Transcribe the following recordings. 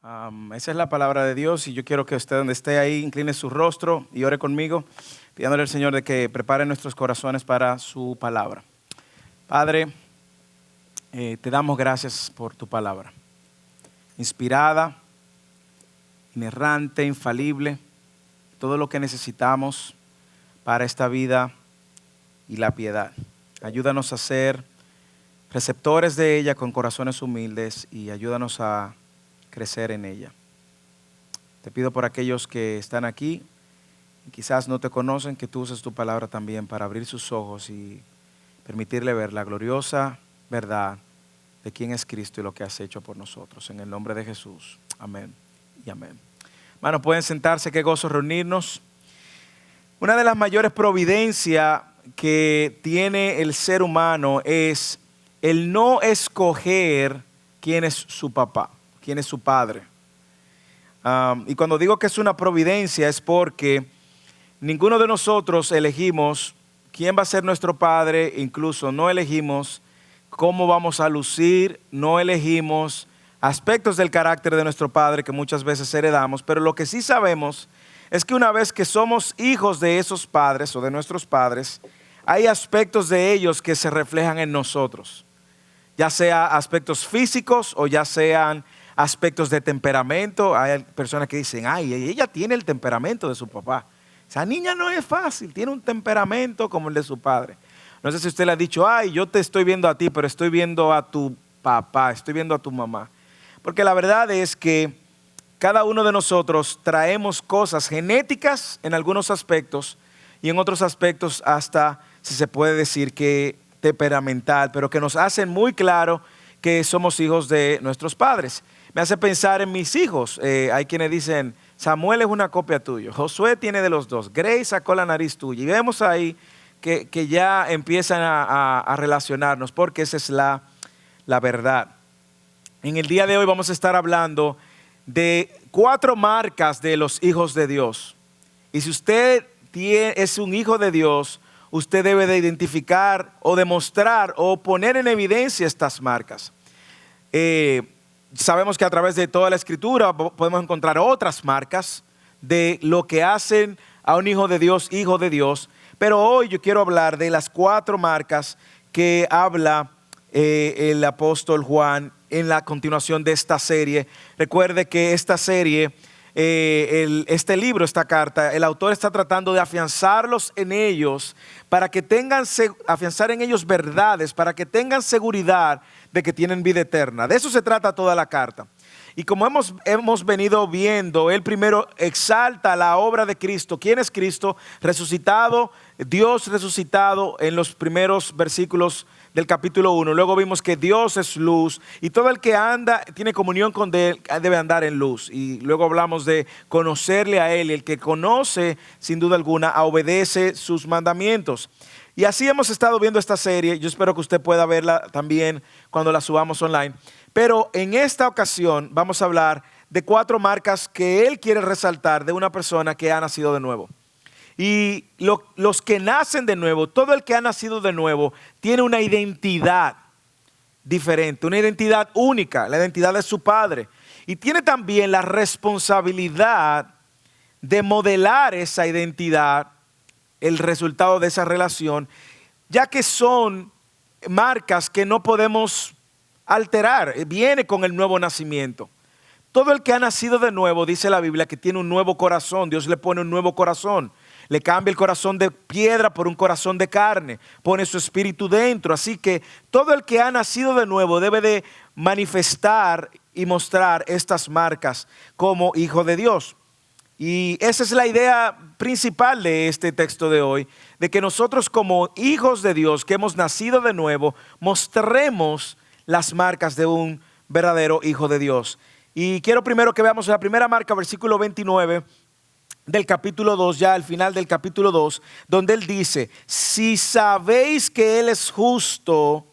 Esa es la palabra de Dios y yo quiero que usted donde esté ahí incline su rostro y ore conmigo, pidiéndole al Señor de que prepare nuestros corazones para su palabra. Padre, te damos gracias por tu palabra, inspirada, inerrante, infalible, todo lo que necesitamos para esta vida y la piedad. Ayúdanos a ser receptores de ella con corazones humildes y ayúdanos a crecer en ella. Te pido por aquellos que están aquí y quizás no te conocen, que tú uses tu palabra también para abrir sus ojos y permitirle ver la gloriosa verdad de quién es Cristo y lo que has hecho por nosotros. En el nombre de Jesús. Amén y amén. Hermanos, pueden sentarse, qué gozo reunirnos. Una de las mayores providencias que tiene el ser humano es el no escoger quién es su papá, quién es su padre. Y cuando digo que es una providencia es porque ninguno de nosotros elegimos quién va a ser nuestro padre, incluso no elegimos cómo vamos a lucir, no elegimos aspectos del carácter de nuestro padre que muchas veces heredamos, pero lo que sí sabemos es que una vez que somos hijos de esos padres o de nuestros padres, hay aspectos de ellos que se reflejan en nosotros, ya sea aspectos físicos o ya sean aspectos de temperamento. Hay personas que dicen, ay, ella tiene el temperamento de su papá. Esa niña no es fácil, tiene un temperamento como el de su padre. No sé si usted le ha dicho, ay, yo te estoy viendo a ti, pero estoy viendo a tu papá, estoy viendo a tu mamá. Porque la verdad es que cada uno de nosotros traemos cosas genéticas en algunos aspectos y en otros aspectos hasta, si se puede decir, que temperamental, pero que nos hacen muy claro que somos hijos de nuestros padres. Me hace pensar en mis hijos. Hay quienes dicen, Samuel es una copia tuya, Josué tiene de los dos, Grace sacó la nariz tuya. Y vemos ahí que ya empiezan a relacionarnos, porque esa es la verdad. En el día de hoy vamos a estar hablando de 4 marcas de los hijos de Dios. Y si usted es un hijo de Dios, usted debe de identificar o demostrar o poner en evidencia estas marcas. Sabemos que a través de toda la escritura podemos encontrar otras marcas de lo que hacen a un hijo de Dios, pero hoy yo quiero hablar de las 4 marcas que habla el apóstol Juan en la continuación de esta serie. Recuerde que esta serie, este libro, esta carta, el autor está tratando de afianzarlos en ellos para que tengan, afianzar en ellos verdades, para que tengan seguridad de que tienen vida eterna. De eso se trata toda la carta. Y como hemos venido viendo, él primero exalta la obra de Cristo. ¿Quién es Cristo? Resucitado, Dios resucitado en los primeros versículos del capítulo 1. Luego vimos que Dios es luz y todo el que anda, tiene comunión con Él, debe andar en luz. Y luego hablamos de conocerle a Él, y el que conoce, sin duda alguna, obedece sus mandamientos. Y así hemos estado viendo esta serie. Yo espero que usted pueda verla también cuando la subamos online. Pero en esta ocasión vamos a hablar de 4 marcas que él quiere resaltar de una persona que ha nacido de nuevo. Y los que nacen de nuevo, todo el que ha nacido de nuevo, tiene una identidad diferente, una identidad única, la identidad de su padre. Y tiene también la responsabilidad de modelar esa identidad, el resultado de esa relación, ya que son marcas que no podemos alterar, viene con el nuevo nacimiento. Todo el que ha nacido de nuevo, dice la Biblia, que tiene un nuevo corazón. Dios le pone un nuevo corazón. Le cambia el corazón de piedra por un corazón de carne. Pone su espíritu dentro. Así que todo el que ha nacido de nuevo debe de manifestar y mostrar estas marcas como hijo de Dios. Y esa es la idea principal de este texto de hoy, de que nosotros como hijos de Dios, que hemos nacido de nuevo, mostremos las marcas de un verdadero hijo de Dios. Y quiero primero que veamos la primera marca, versículo 29 del capítulo 2, ya al final del capítulo 2, donde él dice, si sabéis que Él es justo,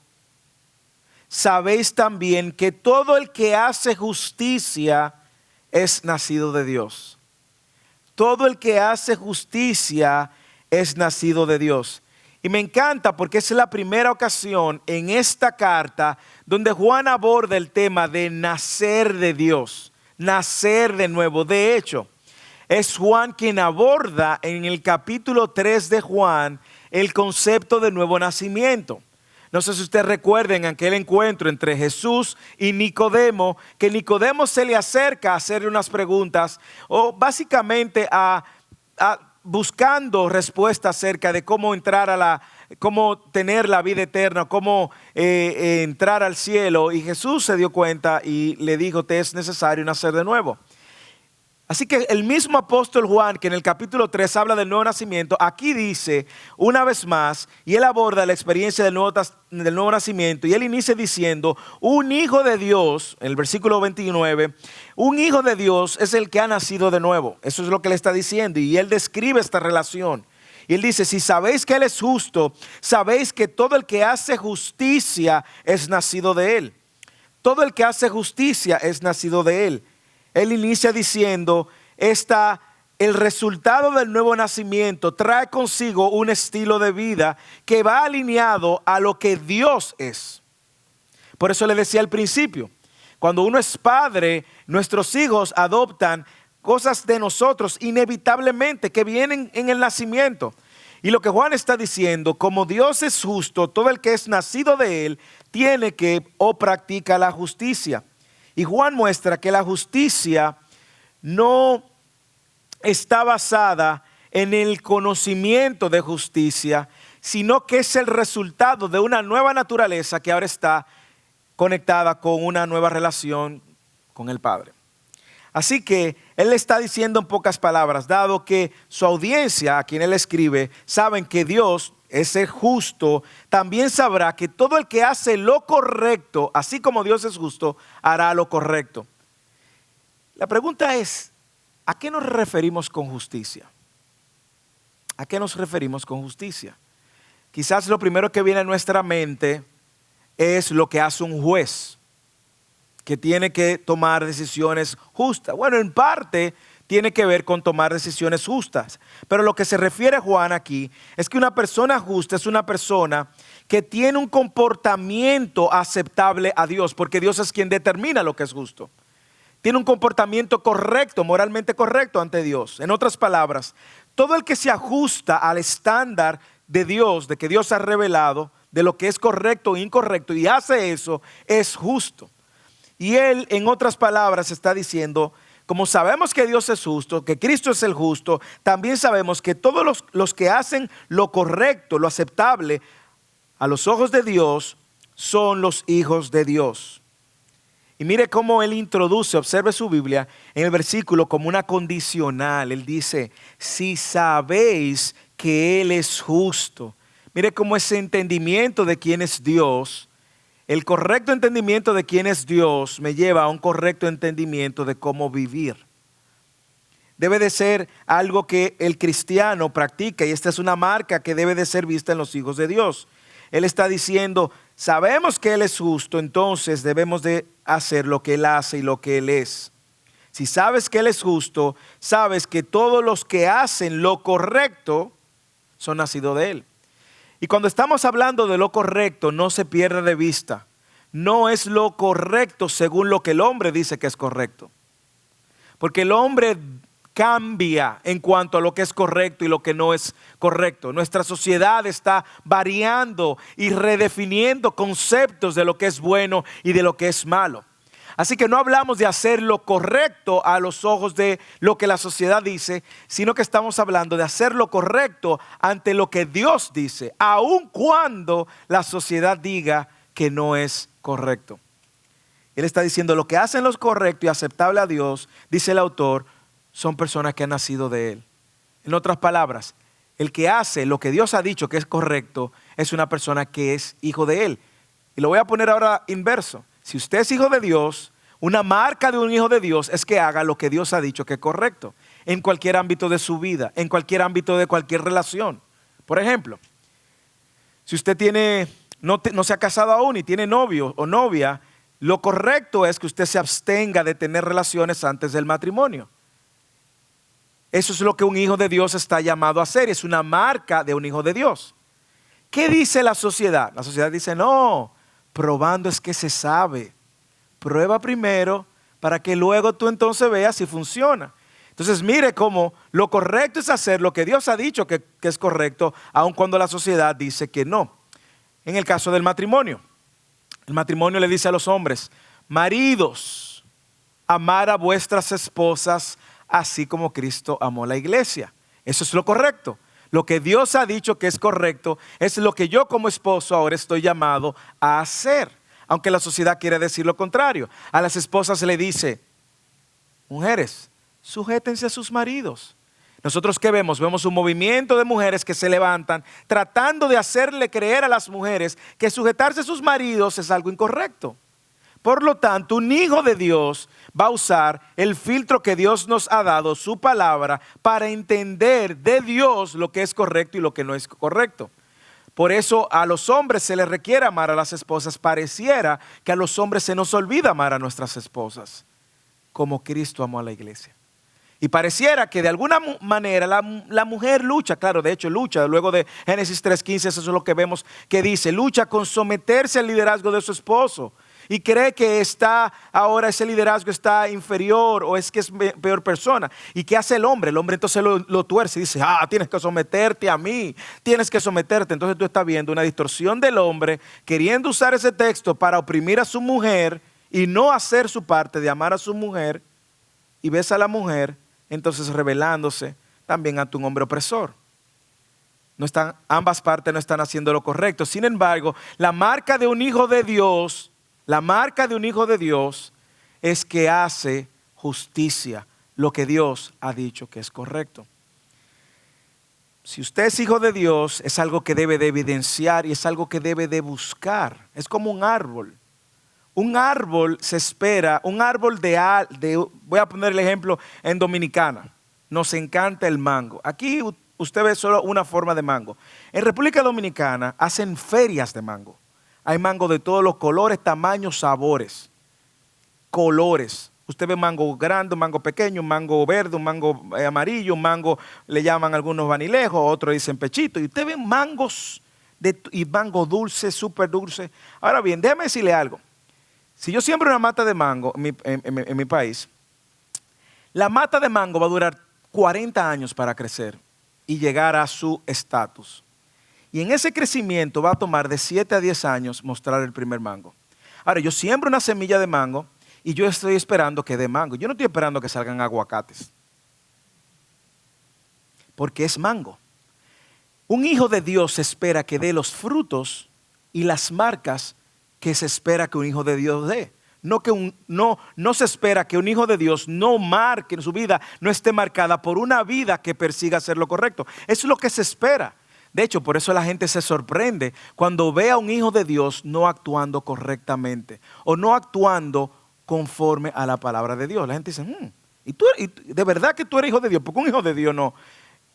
sabéis también que todo el que hace justicia es nacido de Dios. Todo el que hace justicia es nacido de Dios. Y me encanta porque es la primera ocasión en esta carta donde Juan aborda el tema de nacer de Dios, nacer de nuevo. De hecho, es Juan quien aborda en el capítulo 3 de Juan el concepto de nuevo nacimiento. No sé si ustedes recuerden aquel encuentro entre Jesús y Nicodemo, que Nicodemo se le acerca a hacerle unas preguntas, o básicamente buscando respuestas acerca de cómo entrar cómo tener la vida eterna, cómo entrar al cielo. Y Jesús se dio cuenta y le dijo: te es necesario nacer de nuevo. Así que el mismo apóstol Juan, que en el capítulo 3 habla del nuevo nacimiento, aquí dice una vez más, y él aborda la experiencia del nuevo nacimiento, y él inicia diciendo: un hijo de Dios, en el versículo 29, un hijo de Dios es el que ha nacido de nuevo. Eso es lo que él está diciendo, y él describe esta relación. Y él dice: si sabéis que él es justo, sabéis que todo el que hace justicia es nacido de él. Todo el que hace justicia es nacido de él. Él inicia diciendo: el resultado del nuevo nacimiento trae consigo un estilo de vida que va alineado a lo que Dios es. Por eso le decía al principio, cuando uno es padre, nuestros hijos adoptan cosas de nosotros inevitablemente que vienen en el nacimiento. Y lo que Juan está diciendo: como Dios es justo, todo el que es nacido de él tiene que o practica la justicia. Y Juan muestra que la justicia no está basada en el conocimiento de justicia, sino que es el resultado de una nueva naturaleza que ahora está conectada con una nueva relación con el Padre. Así que él le está diciendo en pocas palabras, dado que su audiencia, a quien él escribe, saben que Dios es el justo, también sabrá que todo el que hace lo correcto, así como Dios es justo, hará lo correcto. La pregunta es: ¿a qué nos referimos con justicia? ¿A qué nos referimos con justicia? Quizás lo primero que viene a nuestra mente es lo que hace un juez, que tiene que tomar decisiones justas. Bueno, en parte tiene que ver con tomar decisiones justas. Pero lo que se refiere Juan aquí es que una persona justa es una persona que tiene un comportamiento aceptable a Dios, porque Dios es quien determina lo que es justo. Tiene un comportamiento correcto, moralmente correcto ante Dios. En otras palabras, todo el que se ajusta al estándar de Dios, de que Dios ha revelado, de lo que es correcto e incorrecto, y hace eso, es justo. Y él, en otras palabras, está diciendo: como sabemos que Dios es justo, que Cristo es el justo, también sabemos que todos los que hacen lo correcto, lo aceptable a los ojos de Dios, son los hijos de Dios. Y mire cómo él introduce, observe su Biblia, en el versículo como una condicional. Él dice: si sabéis que Él es justo. Mire cómo ese entendimiento de quién es Dios, el correcto entendimiento de quién es Dios, me lleva a un correcto entendimiento de cómo vivir. Debe de ser algo que el cristiano practica, y esta es una marca que debe de ser vista en los hijos de Dios. Él está diciendo: sabemos que Él es justo, entonces debemos de hacer lo que Él hace y lo que Él es. Si sabes que Él es justo, sabes que todos los que hacen lo correcto son nacidos de Él. Y cuando estamos hablando de lo correcto, no se pierda de vista. No es lo correcto según lo que el hombre dice que es correcto. Porque el hombre cambia en cuanto a lo que es correcto y lo que no es correcto. Nuestra sociedad está variando y redefiniendo conceptos de lo que es bueno y de lo que es malo. Así que no hablamos de hacer lo correcto a los ojos de lo que la sociedad dice, sino que estamos hablando de hacer lo correcto ante lo que Dios dice, aun cuando la sociedad diga que no es correcto. Él está diciendo: lo que hacen lo correcto y aceptable a Dios, dice el autor, son personas que han nacido de Él. En otras palabras, el que hace lo que Dios ha dicho que es correcto es una persona que es hijo de Él. Y lo voy a poner ahora inverso. Si usted es hijo de Dios, una marca de un hijo de Dios es que haga lo que Dios ha dicho que es correcto, en cualquier ámbito de su vida, en cualquier ámbito de cualquier relación. Por ejemplo, si usted no se ha casado aún y tiene novio o novia, lo correcto es que usted se abstenga de tener relaciones antes del matrimonio. Eso es lo que un hijo de Dios está llamado a hacer, es una marca de un hijo de Dios. ¿Qué dice la sociedad? La sociedad dice: no, probando es que se sabe. Prueba primero para que luego tú entonces veas si funciona. Entonces mire cómo lo correcto es hacer lo que Dios ha dicho que es correcto, aun cuando la sociedad dice que no. En el caso del matrimonio, el matrimonio le dice a los hombres: maridos, amad a vuestras esposas así como Cristo amó la iglesia. Eso es lo correcto. Lo que Dios ha dicho que es correcto es lo que yo como esposo ahora estoy llamado a hacer. Aunque la sociedad quiere decir lo contrario. A las esposas se le dice: mujeres, sujétense a sus maridos. Nosotros ¿qué vemos? Vemos un movimiento de mujeres que se levantan tratando de hacerle creer a las mujeres que sujetarse a sus maridos es algo incorrecto. Por lo tanto, un hijo de Dios va a usar el filtro que Dios nos ha dado, su palabra, para entender de Dios lo que es correcto y lo que no es correcto. Por eso a los hombres se les requiere amar a las esposas. Pareciera que a los hombres se nos olvida amar a nuestras esposas, como Cristo amó a la iglesia. Y pareciera que de alguna manera la mujer lucha, claro, de hecho lucha, luego de Génesis 3:15, eso es lo que vemos que dice, lucha con someterse al liderazgo de su esposo. Y cree que ahora ese liderazgo está inferior o es que es peor persona. ¿Y qué hace el hombre? El hombre entonces lo tuerce y dice: tienes que someterte a mí, tienes que someterte. Entonces tú estás viendo una distorsión del hombre queriendo usar ese texto para oprimir a su mujer y no hacer su parte de amar a su mujer. Y ves a la mujer entonces rebelándose también ante un hombre opresor. Ambas partes no están haciendo lo correcto. Sin embargo, la marca de un hijo de Dios es que hace justicia, lo que Dios ha dicho que es correcto. Si usted es hijo de Dios, es algo que debe de evidenciar y es algo que debe de buscar. Es como un árbol. Un árbol se espera, voy a poner el ejemplo en Dominicana. Nos encanta el mango. Aquí usted ve solo una forma de mango. En República Dominicana hacen ferias de mango. Hay mango de todos los colores, tamaños, sabores, colores. Usted ve mango grande, un mango pequeño, un mango verde, un mango amarillo, un mango le llaman algunos vanilejos, otros dicen pechito. Y usted ve mangos y mango dulce, súper dulce. Ahora bien, déjeme decirle algo. Si yo siembro una mata de mango en mi país, la mata de mango va a durar 40 años para crecer y llegar a su estatus. Y en ese crecimiento va a tomar de 7 a 10 años mostrar el primer mango. Ahora, yo siembro una semilla de mango y yo estoy esperando que dé mango. Yo no estoy esperando que salgan aguacates. Porque es mango. Un hijo de Dios espera que dé los frutos y las marcas que se espera que un hijo de Dios dé. No se espera que un hijo de Dios no marque en su vida, no esté marcada por una vida que persiga hacer lo correcto. Eso es lo que se espera. De hecho, por eso la gente se sorprende cuando ve a un hijo de Dios no actuando correctamente o no actuando conforme a la palabra de Dios. La gente dice: ¿y de verdad que tú eres hijo de Dios? Porque un hijo de Dios no.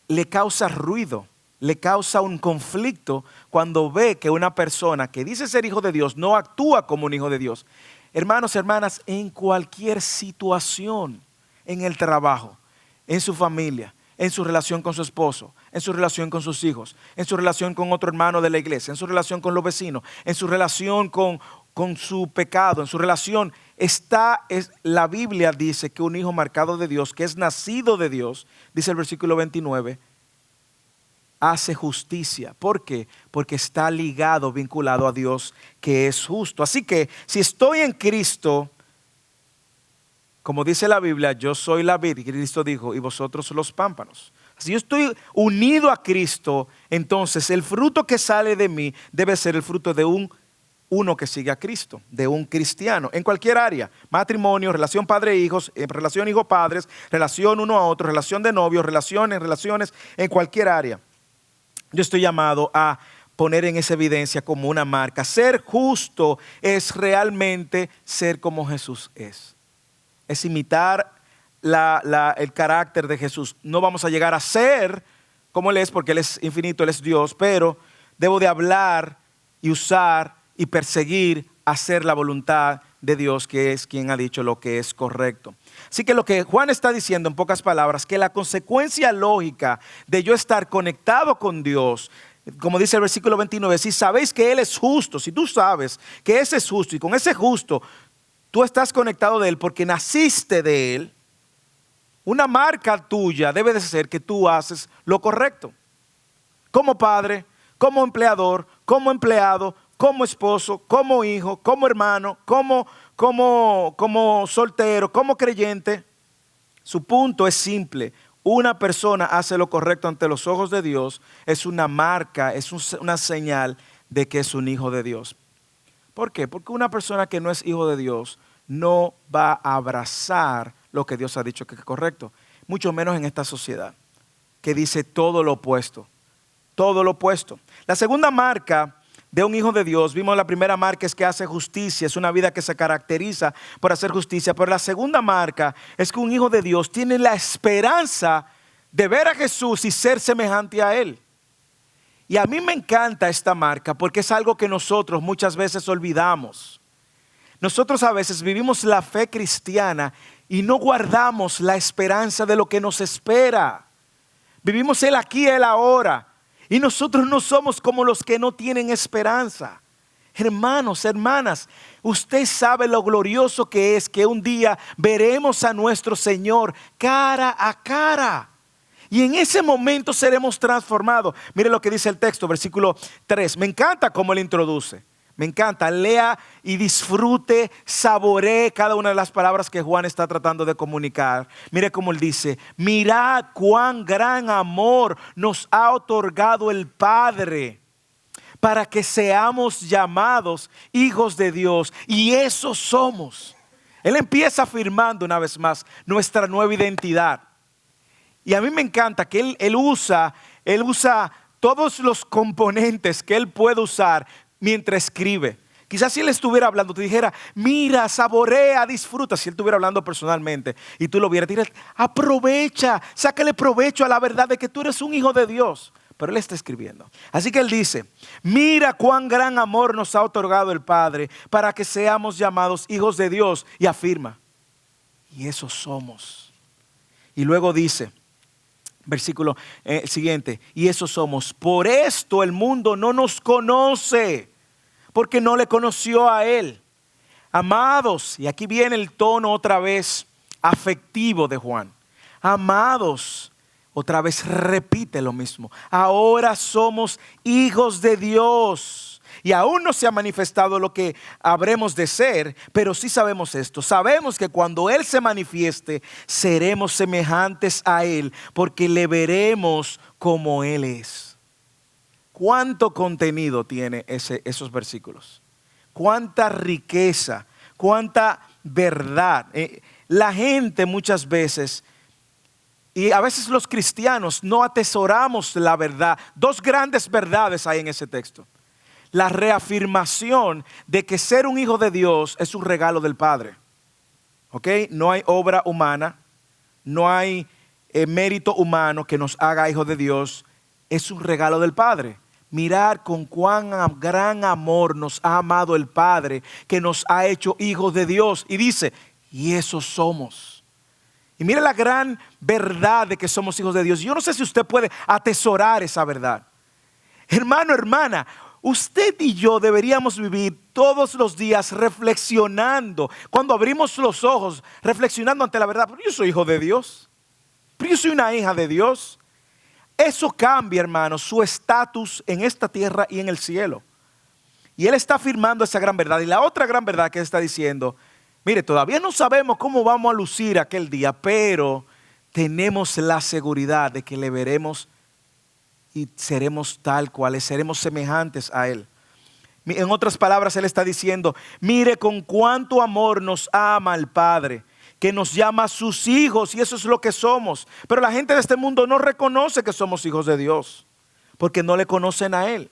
Le causa ruido, le causa un conflicto cuando ve que una persona que dice ser hijo de Dios no actúa como un hijo de Dios. Hermanos, hermanas, en cualquier situación, en el trabajo, en su familia, en su relación con su esposo, en su relación con sus hijos, en su relación con otro hermano de la iglesia, en su relación con los vecinos, en su relación con su pecado, en su relación, la Biblia dice que un hijo marcado de Dios, que es nacido de Dios, dice el versículo 29, hace justicia. ¿Por qué? Porque está ligado, vinculado a Dios, que es justo. Así que si estoy en Cristo, como dice la Biblia, yo soy la vid, y Cristo dijo, y vosotros los pámpanos. Si yo estoy unido a Cristo, entonces el fruto que sale de mí debe ser el fruto de uno que sigue a Cristo, de un cristiano, en cualquier área: matrimonio, relación padre-hijos, relación hijo-padres, relación uno a otro, relación de novios, relaciones, en cualquier área. Yo estoy llamado a poner en esa evidencia como una marca. Ser justo es realmente ser como Jesús es. Es imitar el carácter de Jesús. No vamos a llegar a ser como Él es, porque Él es infinito, Él es Dios, pero debo de hablar y usar y perseguir hacer la voluntad de Dios, que es quien ha dicho lo que es correcto. Así que lo que Juan está diciendo en pocas palabras, que la consecuencia lógica de yo estar conectado con Dios, como dice el versículo 29, si sabéis que Él es justo, si tú sabes que ese es justo y con ese justo tú estás conectado de Él porque naciste de Él, una marca tuya debe de ser que tú haces lo correcto. Como padre, como empleador, como empleado, como esposo, como hijo, como hermano, como soltero, como creyente. Su punto es simple. Una persona hace lo correcto ante los ojos de Dios, es una marca, es una señal de que es un hijo de Dios. ¿Por qué? Porque una persona que no es hijo de Dios no va a abrazar lo que Dios ha dicho que es correcto. Mucho menos en esta sociedad que dice todo lo opuesto. Todo lo opuesto. La segunda marca de un hijo de Dios, vimos la primera marca es que hace justicia, es una vida que se caracteriza por hacer justicia, pero la segunda marca es que un hijo de Dios tiene la esperanza de ver a Jesús y ser semejante a Él. Y a mí me encanta esta marca porque es algo que nosotros muchas veces olvidamos. Nosotros a veces vivimos la fe cristiana y no guardamos la esperanza de lo que nos espera. Vivimos el aquí y el ahora. Y nosotros no somos como los que no tienen esperanza. Hermanos, hermanas, usted sabe lo glorioso que es que un día veremos a nuestro Señor cara a cara. Y en ese momento seremos transformados. Mire lo que dice el texto, versículo 3. Me encanta cómo él introduce. Me encanta, lea y disfrute, saboree cada una de las palabras que Juan está tratando de comunicar. Mire cómo él dice, mirad cuán gran amor nos ha otorgado el Padre para que seamos llamados hijos de Dios. Y eso somos. Él empieza afirmando una vez más nuestra nueva identidad. Y a mí me encanta que él usa todos los componentes que él puede usar mientras escribe. Quizás si él estuviera hablando, te dijera, mira, saborea, disfruta. Si él estuviera hablando personalmente y tú lo vieras, te dirías, aprovecha, sácale provecho a la verdad de que tú eres un hijo de Dios. Pero él está escribiendo. Así que él dice, mira cuán gran amor nos ha otorgado el Padre para que seamos llamados hijos de Dios. Y afirma, y eso somos. Y luego dice, versículo siguiente, y eso somos. Por esto el mundo no nos conoce, porque no le conoció a Él. Amados, y aquí viene el tono otra vez afectivo de Juan. Amados, otra vez repite lo mismo. Ahora somos hijos de Dios. Y aún no se ha manifestado lo que habremos de ser, pero sí sabemos esto. Sabemos que cuando Él se manifieste, seremos semejantes a Él, porque le veremos como Él es. ¿Cuánto contenido tiene esos versículos? ¿Cuánta riqueza? ¿Cuánta verdad? La gente muchas veces, y a veces los cristianos, no atesoramos la verdad. Dos grandes verdades hay en ese texto. La reafirmación de que ser un hijo de Dios es un regalo del Padre. ¿Ok? No hay obra humana, no hay mérito humano que nos haga hijos de Dios. Es un regalo del Padre. Mirar con cuán gran amor nos ha amado el Padre, que nos ha hecho hijos de Dios. Y dice, y eso somos. Y mire la gran verdad de que somos hijos de Dios. Yo no sé si usted puede atesorar esa verdad. Hermano, hermana, usted y yo deberíamos vivir todos los días reflexionando. Cuando abrimos los ojos, reflexionando ante la verdad. Pero yo soy hijo de Dios. Pero yo soy una hija de Dios. Eso cambia, hermanos, su estatus en esta tierra y en el cielo. Y Él está afirmando esa gran verdad. Y la otra gran verdad que Él está diciendo, mire, todavía no sabemos cómo vamos a lucir aquel día, pero tenemos la seguridad de que le veremos y seremos tal cual, seremos semejantes a Él. En otras palabras, Él está diciendo, mire con cuánto amor nos ama el Padre, que nos llama sus hijos, y eso es lo que somos. Pero la gente de este mundo no reconoce que somos hijos de Dios, porque no le conocen a Él.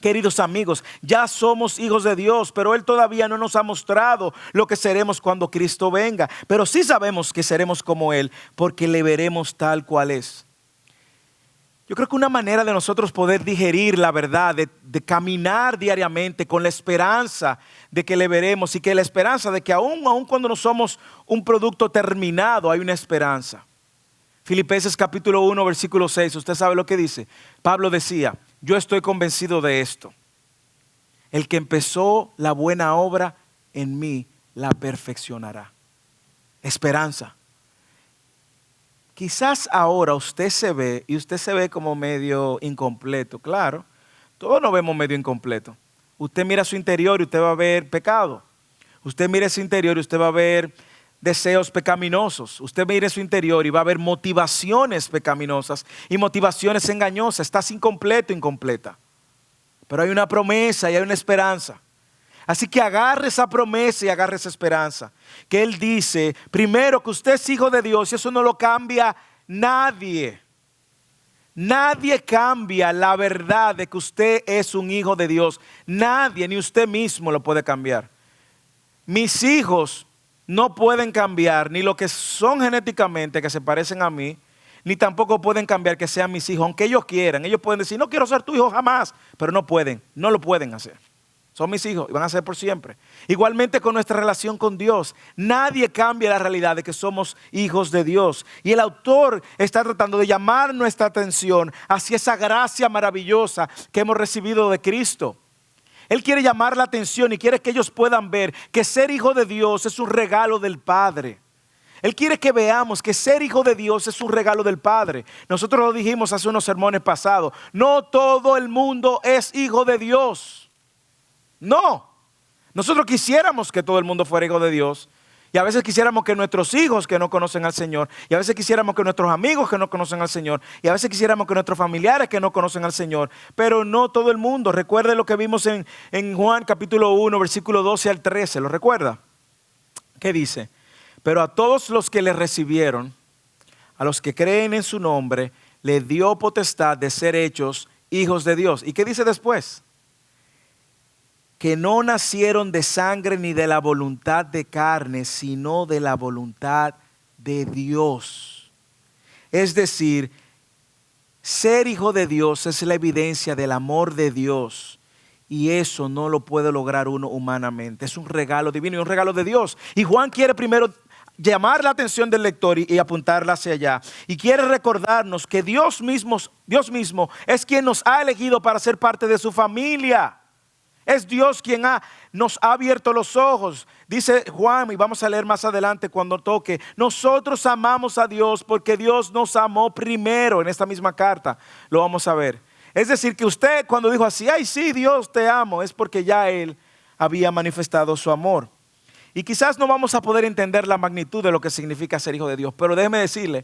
Queridos amigos, ya somos hijos de Dios, pero Él todavía no nos ha mostrado lo que seremos cuando Cristo venga. Pero sí sabemos que seremos como Él, porque le veremos tal cual es. Yo creo que una manera de nosotros poder digerir la verdad, de caminar diariamente con la esperanza de que le veremos, y que la esperanza de que aún cuando no somos un producto terminado, hay una esperanza. Filipenses capítulo 1, versículo 6, usted sabe lo que dice. Pablo decía, yo estoy convencido de esto. El que empezó la buena obra en mí, la perfeccionará. Esperanza. Quizás ahora usted se ve como medio incompleto. Claro, todos nos vemos medio incompleto. Usted mira su interior y usted va a ver pecado. Usted mira su interior y usted va a ver deseos pecaminosos. Usted mira su interior y va a ver motivaciones pecaminosas y motivaciones engañosas. Estás incompleto, incompleta. Pero hay una promesa y hay una esperanza. Así que agarre esa promesa y agarre esa esperanza. Que Él dice, primero, que usted es hijo de Dios y eso no lo cambia nadie. Nadie cambia la verdad de que usted es un hijo de Dios. Nadie, ni usted mismo lo puede cambiar. Mis hijos no pueden cambiar ni lo que son genéticamente, que se parecen a mí, ni tampoco pueden cambiar que sean mis hijos, aunque ellos quieran. Ellos pueden decir, no quiero ser tu hijo jamás, pero no pueden, no lo pueden hacer. Son mis hijos y van a ser por siempre. Igualmente con nuestra relación con Dios. Nadie cambia la realidad de que somos hijos de Dios. Y el autor está tratando de llamar nuestra atención hacia esa gracia maravillosa que hemos recibido de Cristo. Él quiere llamar la atención y quiere que ellos puedan ver que ser hijo de Dios es un regalo del Padre. Él quiere que veamos que ser hijo de Dios es un regalo del Padre. Nosotros lo dijimos hace unos sermones pasados. No todo el mundo es hijo de Dios. No, nosotros quisiéramos que todo el mundo fuera hijo de Dios y a veces quisiéramos que nuestros hijos que no conocen al Señor y a veces quisiéramos que nuestros amigos que no conocen al Señor y a veces quisiéramos que nuestros familiares que no conocen al Señor, pero no todo el mundo. Recuerde lo que vimos en Juan capítulo 1 versículo 12 al 13, ¿lo recuerda? ¿Qué dice? Pero a todos los que le recibieron, a los que creen en su nombre, le dio potestad de ser hechos hijos de Dios. ¿Y qué dice después? Que no nacieron de sangre ni de la voluntad de carne, sino de la voluntad de Dios. Es decir, ser hijo de Dios es la evidencia del amor de Dios. Y eso no lo puede lograr uno humanamente. Es un regalo divino y un regalo de Dios. Y Juan quiere primero llamar la atención del lector y apuntarla hacia allá. Y quiere recordarnos que Dios mismo es quien nos ha elegido para ser parte de su familia. Es Dios quien nos ha abierto los ojos. Dice Juan, y vamos a leer más adelante cuando toque, nosotros amamos a Dios porque Dios nos amó primero. En esta misma carta lo vamos a ver. Es decir, que usted cuando dijo así, ay sí, Dios te amo, es porque ya Él había manifestado su amor. Y quizás no vamos a poder entender la magnitud de lo que significa ser hijo de Dios, pero déjeme decirle,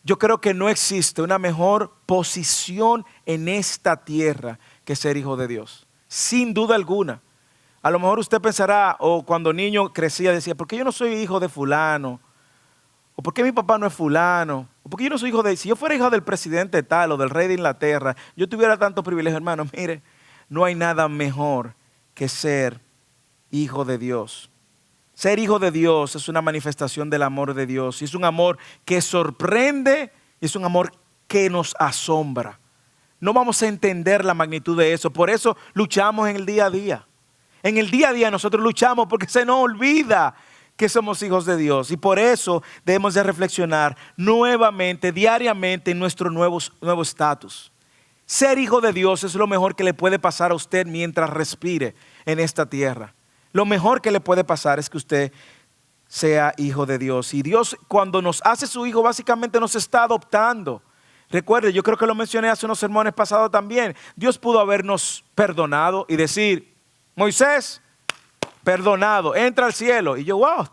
yo creo que no existe una mejor posición en esta tierra que ser hijo de Dios. Sin duda alguna. A lo mejor usted pensará, o cuando niño crecía decía, ¿por qué yo no soy hijo de fulano? ¿O por qué mi papá no es fulano? ¿O por qué yo no soy hijo de... Si yo fuera hijo del presidente tal o del rey de Inglaterra, yo tuviera tanto privilegio, hermano. Mire, no hay nada mejor que ser hijo de Dios. Ser hijo de Dios es una manifestación del amor de Dios. Y es un amor que sorprende, y es un amor que nos asombra. No vamos a entender la magnitud de eso. Por eso luchamos en el día a día. En el día a día nosotros luchamos porque se nos olvida que somos hijos de Dios. Y por eso debemos de reflexionar nuevamente, diariamente en nuestro nuevo estatus. Ser hijo de Dios es lo mejor que le puede pasar a usted mientras respire en esta tierra. Lo mejor que le puede pasar es que usted sea hijo de Dios. Y Dios, cuando nos hace su hijo, básicamente nos está adoptando. Recuerde, yo creo que lo mencioné hace unos sermones pasados también. Dios pudo habernos perdonado y decir, Moisés, perdonado, entra al cielo. Y yo, wow,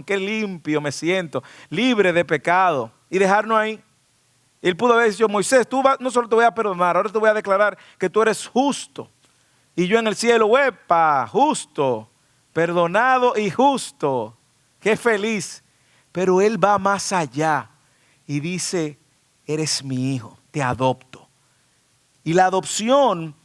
qué limpio me siento, libre de pecado. Y dejarnos ahí. Él pudo haber dicho, Moisés, no solo te voy a perdonar, ahora te voy a declarar que tú eres justo. Y yo en el cielo, ¡epa! Justo, perdonado y justo. Qué feliz. Pero Él va más allá y dice, eres mi hijo, te adopto. Y la adopción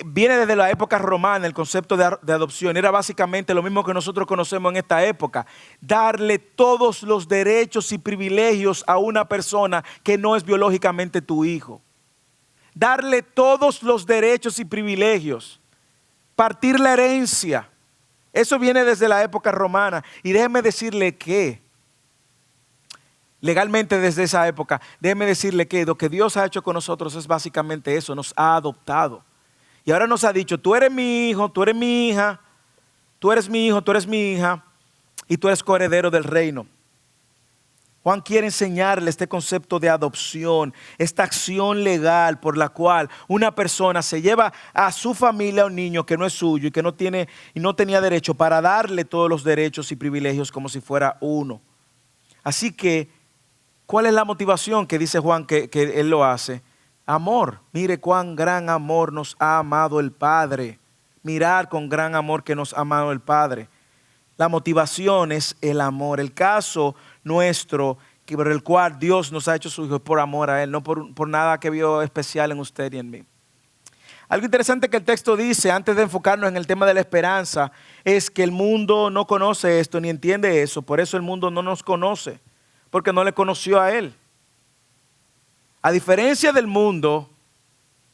viene desde la época romana, el concepto de adopción. Era básicamente lo mismo que nosotros conocemos en esta época. Darle todos los derechos y privilegios a una persona que no es biológicamente tu hijo. Darle todos los derechos y privilegios. Partir la herencia. Eso viene desde la época romana. Y déjeme decirle que legalmente desde esa época, déjeme decirle que lo que Dios ha hecho con nosotros es básicamente eso, nos ha adoptado. Y ahora nos ha dicho, tú eres mi hijo, tú eres mi hija, tú eres mi hijo, tú eres mi hija y tú eres coheredero del reino. Juan quiere enseñarle este concepto de adopción, esta acción legal por la cual una persona se lleva a su familia a un niño que no es suyo y que no tiene y no tenía derecho, para darle todos los derechos y privilegios como si fuera uno. Así que, ¿cuál es la motivación que dice Juan que él lo hace? Amor. Mire cuán gran amor nos ha amado el Padre. Mirar con gran amor que nos ha amado el Padre. La motivación es el amor. El caso nuestro, por el cual Dios nos ha hecho su hijo, es por amor a Él, no por nada que vio especial en usted y en mí. Algo interesante que el texto dice, antes de enfocarnos en el tema de la esperanza, es que el mundo no conoce esto ni entiende eso. Por eso el mundo no nos conoce, porque no le conoció a Él. A diferencia del mundo,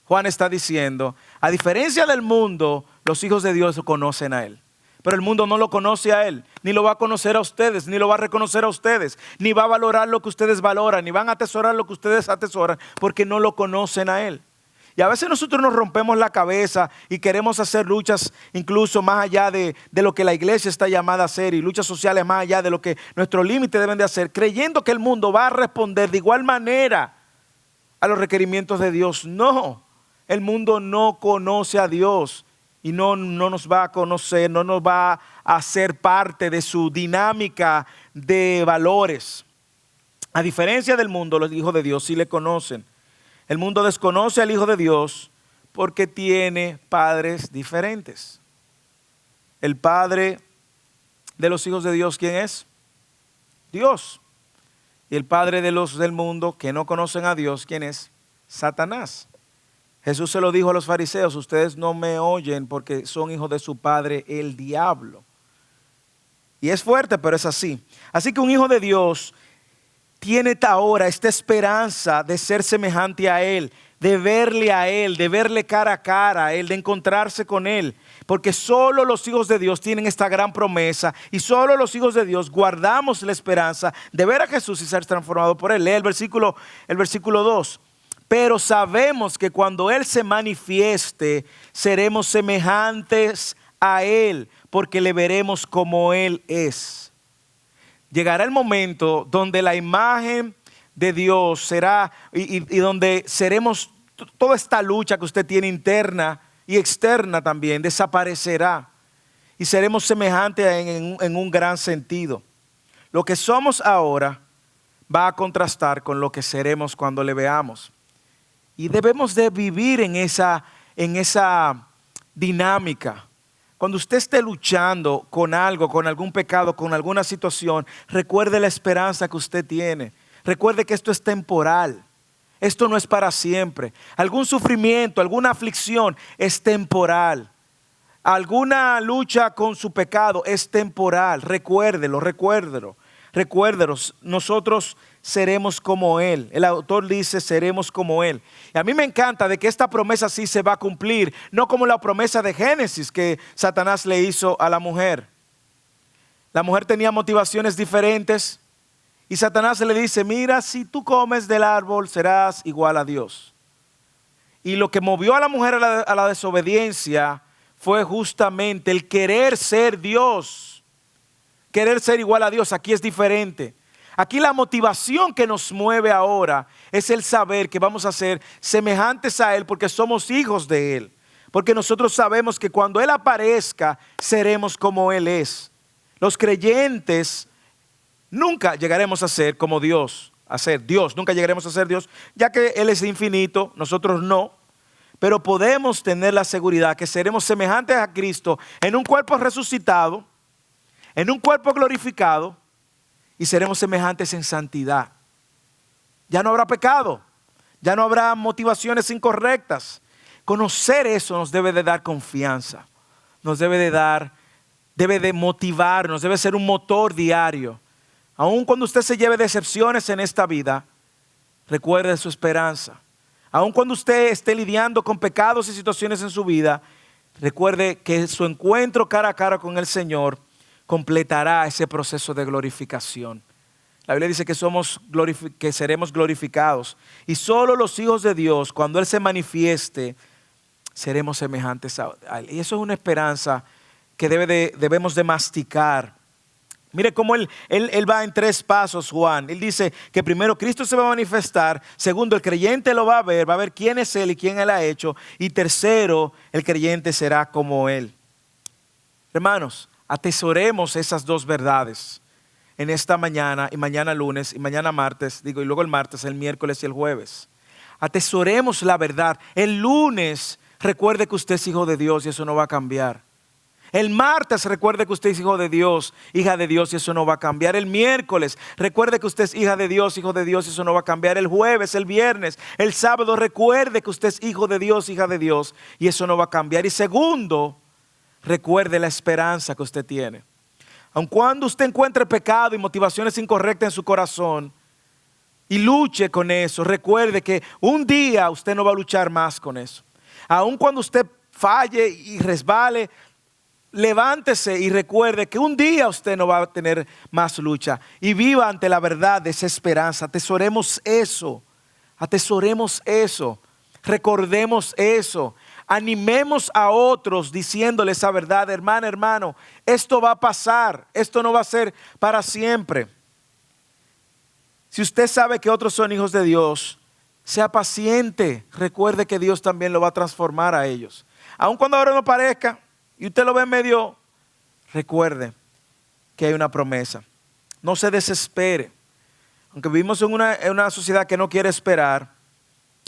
Juan está diciendo, a diferencia del mundo, los hijos de Dios lo conocen a Él. Pero el mundo no lo conoce a Él, ni lo va a conocer a ustedes, ni lo va a reconocer a ustedes, ni va a valorar lo que ustedes valoran, ni van a atesorar lo que ustedes atesoran, porque no lo conocen a Él. Y a veces nosotros nos rompemos la cabeza y queremos hacer luchas incluso más allá de lo que la iglesia está llamada a hacer, y luchas sociales más allá de lo que nuestros límites deben de hacer, creyendo que el mundo va a responder de igual manera a los requerimientos de Dios. No, el mundo no conoce a Dios. Y no nos va a conocer, no nos va a hacer parte de su dinámica de valores. A diferencia del mundo, los hijos de Dios sí le conocen. El mundo desconoce al Hijo de Dios porque tiene padres diferentes. El padre de los hijos de Dios, ¿quién es? Dios. Y el padre de los del mundo que no conocen a Dios, ¿quién es? Satanás. Jesús se lo dijo a los fariseos, ustedes no me oyen porque son hijos de su padre el diablo. Y es fuerte, pero es así. Así que un hijo de Dios tiene ahora esta esperanza de ser semejante a Él, de verle a Él, de verle cara a cara a Él, de encontrarse con Él. Porque solo los hijos de Dios tienen esta gran promesa y solo los hijos de Dios guardamos la esperanza de ver a Jesús y ser transformado por Él. Lee el versículo 2. Pero sabemos que cuando Él se manifieste, seremos semejantes a Él, porque le veremos como Él es. Llegará el momento donde la imagen de Dios será, y donde seremos, toda esta lucha que usted tiene interna y externa también, desaparecerá. Y seremos semejantes en un gran sentido. Lo que somos ahora va a contrastar con lo que seremos cuando le veamos. Y debemos de vivir en esa dinámica. Cuando usted esté luchando con algo, con algún pecado, con alguna situación, recuerde la esperanza que usted tiene. Recuerde que esto es temporal. Esto no es para siempre. Algún sufrimiento, alguna aflicción es temporal. Alguna lucha con su pecado es temporal. Recuérdelo. Nosotros seremos como Él. El autor dice seremos como Él. Y a mí me encanta de que esta promesa sí se va a cumplir, no como la promesa de Génesis que Satanás le hizo a la mujer. La mujer tenía motivaciones diferentes y Satanás le dice, mira, si tú comes del árbol serás igual a Dios. Y lo que movió a la mujer a la desobediencia fue justamente el querer ser Dios. Querer ser igual a Dios. Aquí es diferente. Aquí la motivación que nos mueve ahora es el saber que vamos a ser semejantes a Él porque somos hijos de Él. Porque nosotros sabemos que cuando Él aparezca seremos como Él es. Los creyentes nunca llegaremos a ser como Dios, nunca llegaremos a ser Dios, ya que Él es infinito, nosotros no. Pero podemos tener la seguridad que seremos semejantes a Cristo en un cuerpo resucitado, en un cuerpo glorificado, y seremos semejantes en santidad. Ya no habrá pecado, ya no habrá motivaciones incorrectas. Conocer eso nos debe de dar confianza, debe de motivarnos, debe ser un motor diario. Aun cuando usted se lleve decepciones en esta vida, recuerde su esperanza. Aun cuando usted esté lidiando con pecados y situaciones en su vida, recuerde que su encuentro cara a cara con el Señor completará ese proceso de glorificación. La Biblia dice que seremos glorificados. Y solo los hijos de Dios, cuando Él se manifieste, seremos semejantes a Él. Y eso es una esperanza que debemos de masticar. Mire cómo él va en 3 pasos, Juan. Él dice que primero Cristo se va a manifestar. Segundo, el creyente lo va a ver quién es Él y quién Él ha hecho. Y tercero, el creyente será como Él. Hermanos, atesoremos esas 2 verdades en esta mañana y mañana lunes y mañana martes, y luego el martes, el miércoles y el jueves. Atesoremos la verdad. El lunes recuerde que usted es hijo de Dios y eso no va a cambiar. El martes recuerde que usted es hijo de Dios, hija de Dios y eso no va a cambiar. El miércoles recuerde que usted es hija de Dios, hijo de Dios y eso no va a cambiar. El jueves, el viernes, el sábado recuerde que usted es hijo de Dios, hija de Dios y eso no va a cambiar. Y segundo, recuerde la esperanza que usted tiene. Aun cuando usted encuentre pecado y motivaciones incorrectas en su corazón y luche con eso, recuerde que un día usted no va a luchar más con eso. Aun cuando usted falle y resbale, levántese y recuerde que un día usted no va a tener más lucha y viva ante la verdad de esa esperanza. Atesoremos eso, recordemos eso, animemos a otros diciéndoles esa verdad. Hermana, hermano, esto va a pasar, esto no va a ser para siempre. Si usted sabe que otros son hijos de Dios, sea paciente, recuerde que Dios también lo va a transformar a ellos. Aun cuando ahora no parezca y usted lo ve medio, recuerde que hay una promesa. No se desespere. Aunque vivimos en una sociedad que no quiere esperar,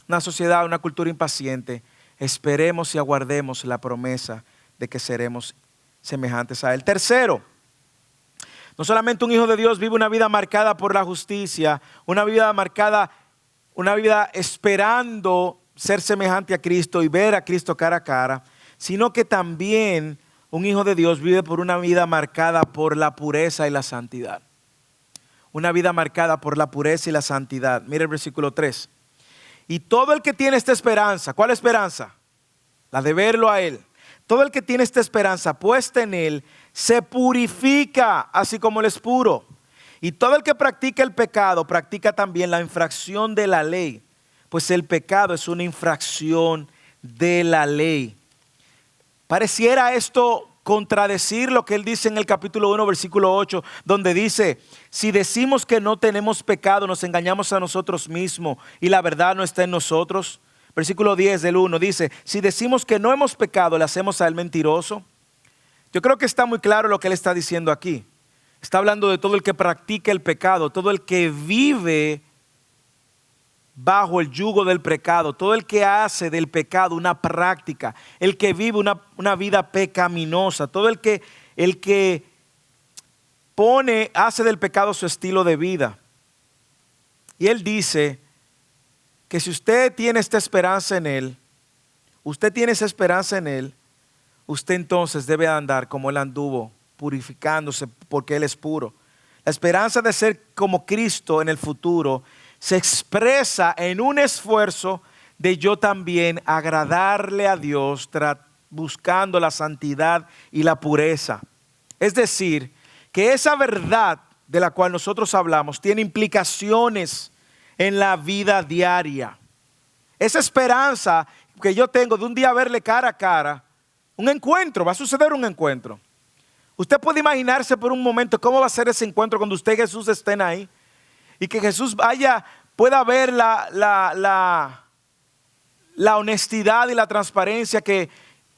una sociedad, una cultura impaciente, esperemos y aguardemos la promesa de que seremos semejantes a Él. Tercero, no solamente un hijo de Dios vive una vida marcada por la justicia, una vida esperando ser semejante a Cristo y ver a Cristo cara a cara, sino que también un hijo de Dios vive por una vida marcada por la pureza y la santidad. Una vida marcada por la pureza y la santidad. Mira el versículo 3. Y todo el que tiene esta esperanza, ¿cuál esperanza? La de verlo a Él. Todo el que tiene esta esperanza puesta en Él se purifica así como Él es puro. Y todo el que practica el pecado practica también la infracción de la ley, pues el pecado es una infracción de la ley. Pareciera esto contradecir lo que él dice en el capítulo 1, versículo 8, donde dice: si decimos que no tenemos pecado, nos engañamos a nosotros mismos y la verdad no está en nosotros. Versículo 10 del 1 dice: si decimos que no hemos pecado, le hacemos a él mentiroso. Yo creo que está muy claro lo que él está diciendo aquí. Está hablando de todo el que practica el pecado, todo el que vive bajo el yugo del pecado, todo el que hace del pecado una práctica, el que vive una vida pecaminosa, todo el que hace del pecado su estilo de vida. Y él dice que si usted tiene esta esperanza en Él, usted tiene esa esperanza en Él, usted entonces debe andar como Él anduvo, purificándose porque Él es puro. La esperanza de ser como Cristo en el futuro se expresa en un esfuerzo de yo también agradarle a Dios buscando la santidad y la pureza. Es decir, que esa verdad de la cual nosotros hablamos tiene implicaciones en la vida diaria. Esa esperanza que yo tengo de un día verle cara a cara, un encuentro, va a suceder un encuentro. Usted puede imaginarse por un momento cómo va a ser ese encuentro cuando usted y Jesús estén ahí. Y que Jesús pueda ver la honestidad y la transparencia, que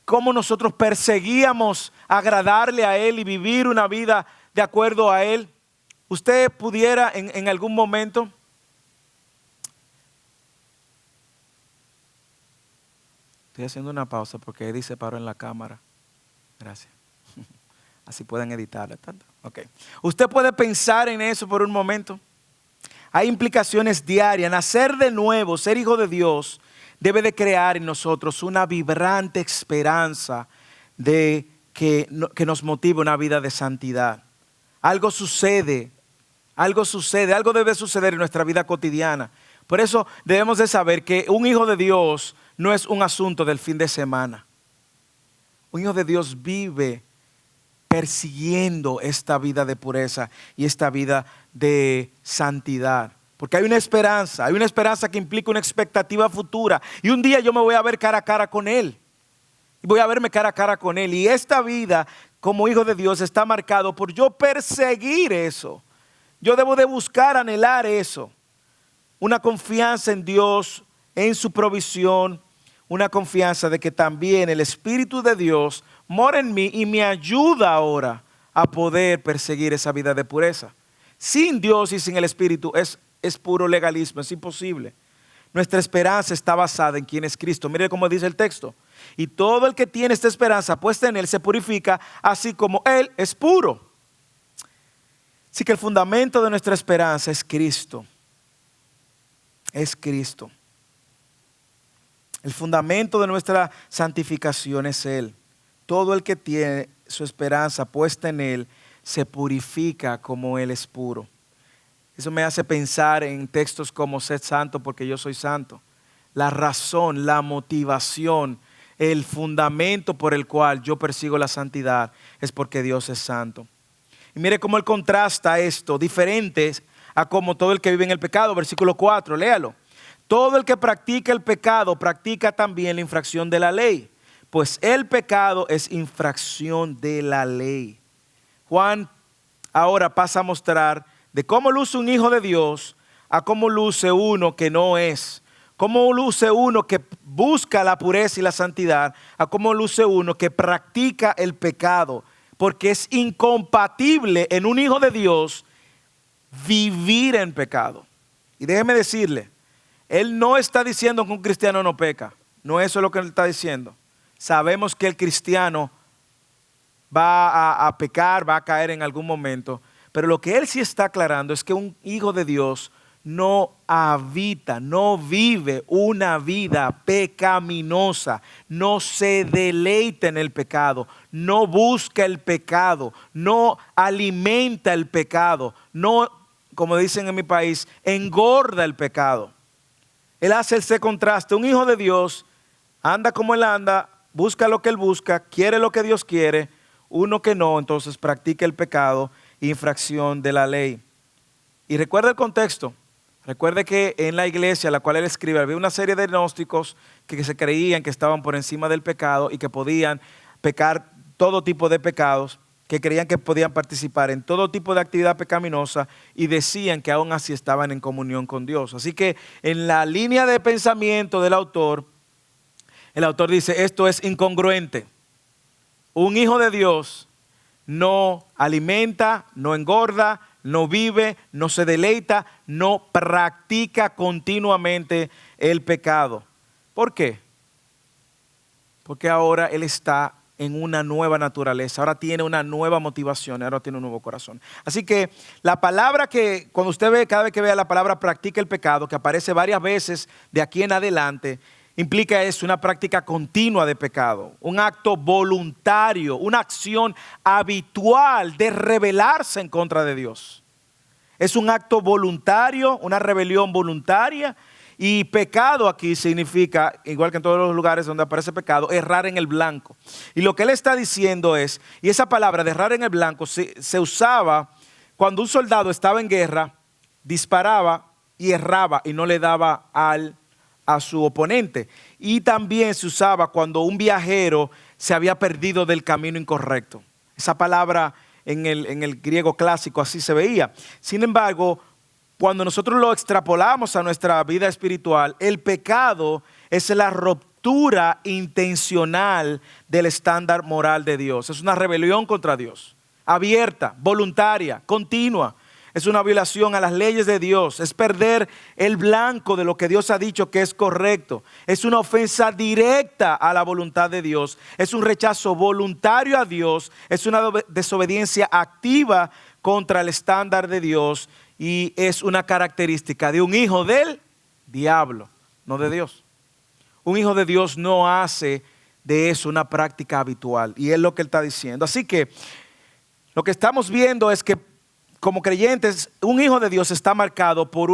cómo nosotros perseguíamos agradarle a Él y vivir una vida de acuerdo a Él. Usted pudiera en algún momento estoy haciendo una pausa porque Eddie se paró en la cámara. Gracias. Así pueden editarla. Okay. Usted puede pensar en eso por un momento. Hay implicaciones diarias. Nacer de nuevo, ser hijo de Dios, debe de crear en nosotros una vibrante esperanza de que nos motive una vida de santidad. Algo debe suceder en nuestra vida cotidiana. Por eso debemos de saber que un hijo de Dios no es un asunto del fin de semana. Un hijo de Dios vive persiguiendo esta vida de pureza y esta vida de santidad. Porque hay una esperanza que implica una expectativa futura. Y un día yo me voy a ver cara a cara con Él. Y voy a verme cara a cara con Él. Y esta vida como hijo de Dios está marcado por yo perseguir eso. Yo debo de buscar, anhelar eso. Una confianza en Dios, en su provisión, una confianza de que también el Espíritu de Dios mora en mí y me ayuda ahora a poder perseguir esa vida de pureza. Sin Dios y sin el Espíritu es puro legalismo, es imposible. Nuestra esperanza está basada en quién es Cristo. Mire cómo dice el texto. Y todo el que tiene esta esperanza puesta en Él se purifica, así como Él es puro. Así que el fundamento de nuestra esperanza es Cristo. Es Cristo. El fundamento de nuestra santificación es Él. Todo el que tiene su esperanza puesta en Él se purifica como Él es puro. Eso me hace pensar en textos como sed santo porque yo soy santo. La razón, la motivación, el fundamento por el cual yo persigo la santidad es porque Dios es santo. Y mire cómo Él contrasta esto, diferente a como todo el que vive en el pecado. Versículo 4, léalo. Todo el que practica el pecado practica también la infracción de la ley, pues el pecado es infracción de la ley. Juan ahora pasa a mostrar de cómo luce un hijo de Dios a cómo luce uno que no es. Cómo luce uno que busca la pureza y la santidad a cómo luce uno que practica el pecado. Porque es incompatible en un hijo de Dios vivir en pecado. Y déjeme decirle, Él no está diciendo que un cristiano no peca. No eso es lo que Él está diciendo. Sabemos que el cristiano va a pecar, va a caer en algún momento. Pero lo que Él sí está aclarando es que un hijo de Dios no habita, no vive una vida pecaminosa, no se deleita en el pecado, no busca el pecado, no alimenta el pecado, no, como dicen en mi país, engorda el pecado. Él hace ese contraste. Un hijo de Dios anda como Él anda, busca lo que Él busca, quiere lo que Dios quiere. Uno que no, entonces practica el pecado, infracción de la ley. Y recuerda el contexto. Recuerde que en la iglesia a la cual él escribe había una serie de gnósticos que se creían que estaban por encima del pecado y que podían pecar todo tipo de pecados, que creían que podían participar en todo tipo de actividad pecaminosa y decían que aún así estaban en comunión con Dios. Así que en la línea de pensamiento del autor, el autor dice, esto es incongruente. Un hijo de Dios no alimenta, no engorda, no vive, no se deleita, no practica continuamente el pecado. ¿Por qué? Porque ahora él está en una nueva naturaleza, ahora tiene una nueva motivación, ahora tiene un nuevo corazón. Así que la palabra que cuando usted ve, cada vez que vea la palabra practica el pecado, que aparece varias veces de aquí en adelante, implica eso, una práctica continua de pecado, un acto voluntario, una acción habitual de rebelarse en contra de Dios. Es un acto voluntario, una rebelión voluntaria, y pecado aquí significa, igual que en todos los lugares donde aparece pecado, errar en el blanco. Y lo que él está diciendo es, y esa palabra de errar en el blanco se usaba cuando un soldado estaba en guerra, disparaba y erraba y no le daba a su oponente. Y también se usaba cuando un viajero se había perdido del camino incorrecto. Esa palabra en el griego clásico así se veía. Sin embargo, cuando nosotros lo extrapolamos a nuestra vida espiritual, el pecado es la ruptura intencional del estándar moral de Dios. Es una rebelión contra Dios, abierta, voluntaria, continua. Es una violación a las leyes de Dios, es perder el blanco de lo que Dios ha dicho que es correcto. Es una ofensa directa a la voluntad de Dios, es un rechazo voluntario a Dios, es una desobediencia activa contra el estándar de Dios y es una característica de un hijo del diablo, no de Dios. Un hijo de Dios no hace de eso una práctica habitual y es lo que él está diciendo. Así que lo que estamos viendo es que como creyentes, un hijo de Dios está marcado por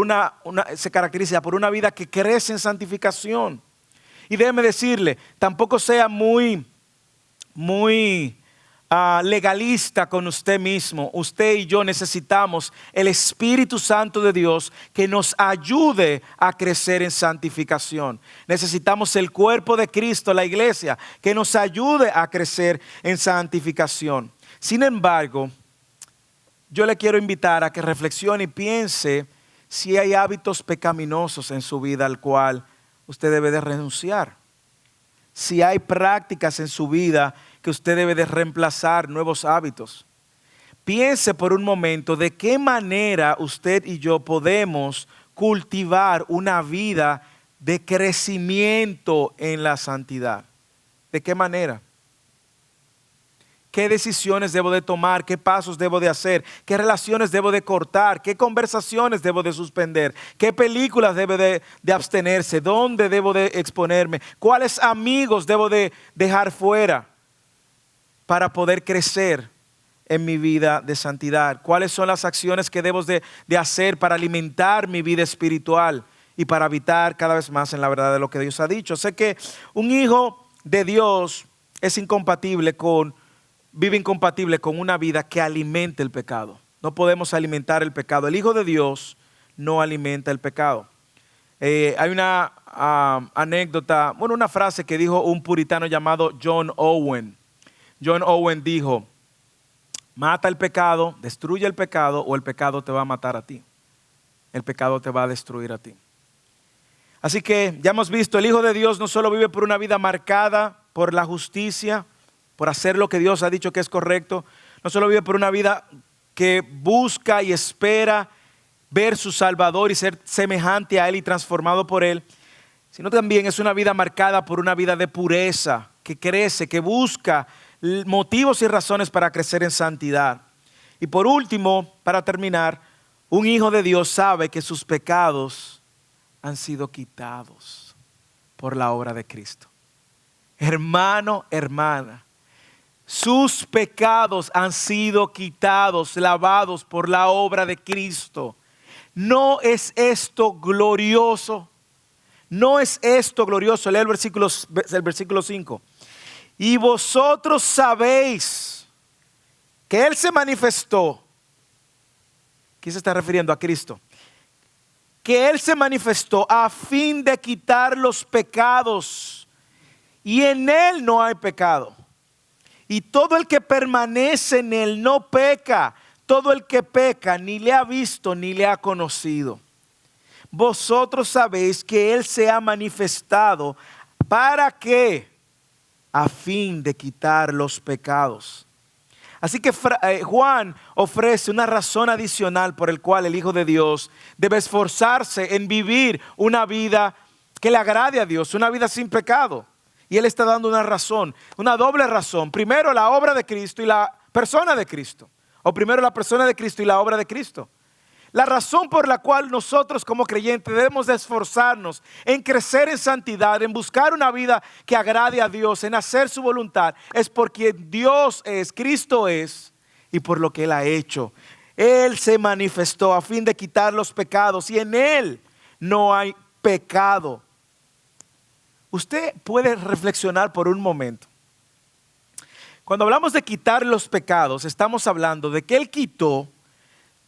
se caracteriza por una vida que crece en santificación. Y déjeme decirle, tampoco sea muy legalista con usted mismo. Usted y yo necesitamos el Espíritu Santo de Dios que nos ayude a crecer en santificación. Necesitamos el cuerpo de Cristo, la iglesia, que nos ayude a crecer en santificación. Sin embargo, yo le quiero invitar a que reflexione y piense si hay hábitos pecaminosos en su vida al cual usted debe de renunciar. Si hay prácticas en su vida que usted debe de reemplazar, nuevos hábitos. Piense por un momento de qué manera usted y yo podemos cultivar una vida de crecimiento en la santidad. ¿De qué manera? ¿Qué decisiones debo de tomar? ¿Qué pasos debo de hacer? ¿Qué relaciones debo de cortar? ¿Qué conversaciones debo de suspender? ¿Qué películas debo de abstenerse? ¿Dónde debo de exponerme? ¿Cuáles amigos debo de dejar fuera para poder crecer en mi vida de santidad? ¿Cuáles son las acciones que debo de hacer para alimentar mi vida espiritual y para habitar cada vez más en la verdad de lo que Dios ha dicho? Sé que un hijo de Dios vive incompatible con una vida que alimente el pecado. No podemos alimentar el pecado. El Hijo de Dios no alimenta el pecado. Hay una anécdota, una frase que dijo un puritano llamado John Owen. John Owen dijo: mata el pecado, destruye el pecado, o el pecado te va a matar a ti. El pecado te va a destruir a ti. Así que ya hemos visto, el Hijo de Dios no solo vive por una vida marcada por la justicia, por hacer lo que Dios ha dicho que es correcto, no solo vive por una vida que busca y espera ver su Salvador y ser semejante a Él y transformado por Él, sino también es una vida marcada por una vida de pureza, que crece, que busca motivos y razones para crecer en santidad. Y por último, para terminar, un hijo de Dios sabe que sus pecados han sido quitados por la obra de Cristo. Hermano, hermana, sus pecados han sido quitados, lavados por la obra de Cristo. ¿No es esto glorioso? ¿No es esto glorioso? Lea el versículo 5. Y vosotros sabéis que Él se manifestó. ¿Quién se está refiriendo? A Cristo. Que Él se manifestó a fin de quitar los pecados. Y en Él no hay pecado. Y todo el que permanece en Él no peca. Todo el que peca ni le ha visto ni le ha conocido. Vosotros sabéis que Él se ha manifestado. ¿Para qué? A fin de quitar los pecados. Así que Juan ofrece una razón adicional por el cual el Hijo de Dios debe esforzarse en vivir una vida que le agrade a Dios, una vida sin pecado. Y Él está dando una razón, una doble razón. Primero la obra de Cristo y la persona de Cristo. O primero la persona de Cristo y la obra de Cristo. La razón por la cual nosotros como creyentes debemos de esforzarnos en crecer en santidad, en buscar una vida que agrade a Dios, en hacer su voluntad, es porque Dios es, Cristo es, y por lo que Él ha hecho. Él se manifestó a fin de quitar los pecados y en Él no hay pecado. Usted puede reflexionar por un momento. Cuando hablamos de quitar los pecados, estamos hablando de que Él quitó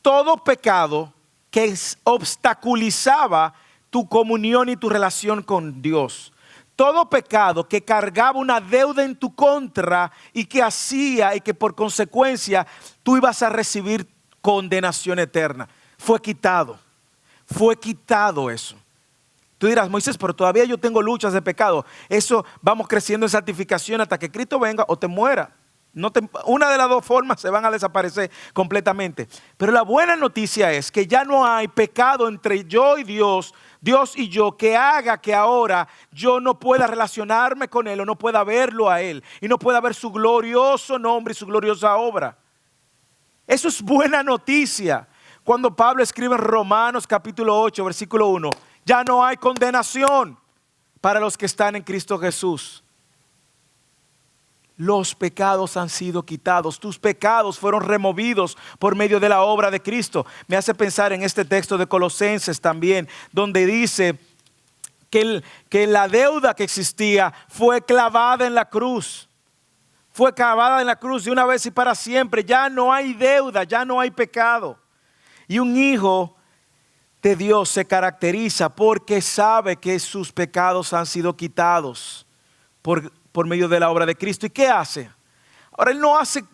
todo pecado que obstaculizaba tu comunión y tu relación con Dios. Todo pecado que cargaba una deuda en tu contra y que hacía y que por consecuencia tú ibas a recibir condenación eterna. Fue quitado eso. Tú dirás: Moisés, pero todavía yo tengo luchas de pecado. Eso vamos creciendo en santificación hasta que Cristo venga o te muera. Una de las dos formas se van a desaparecer completamente. Pero la buena noticia es que ya no hay pecado entre yo y Dios y yo, que haga que ahora yo no pueda relacionarme con Él o no pueda verlo a Él y no pueda ver su glorioso nombre y su gloriosa obra. Eso es buena noticia. Cuando Pablo escribe en Romanos capítulo 8 versículo 1, ya no hay condenación para los que están en Cristo Jesús. Los pecados han sido quitados. Tus pecados fueron removidos por medio de la obra de Cristo. Me hace pensar en este texto de Colosenses también, donde dice que la deuda que existía fue clavada en la cruz. Fue clavada en la cruz de una vez y para siempre. Ya no hay deuda, ya no hay pecado. Y un hijo de Dios se caracteriza porque sabe que sus pecados han sido quitados por medio de la obra de Cristo. ¿Y qué hace? Ahora Él no hace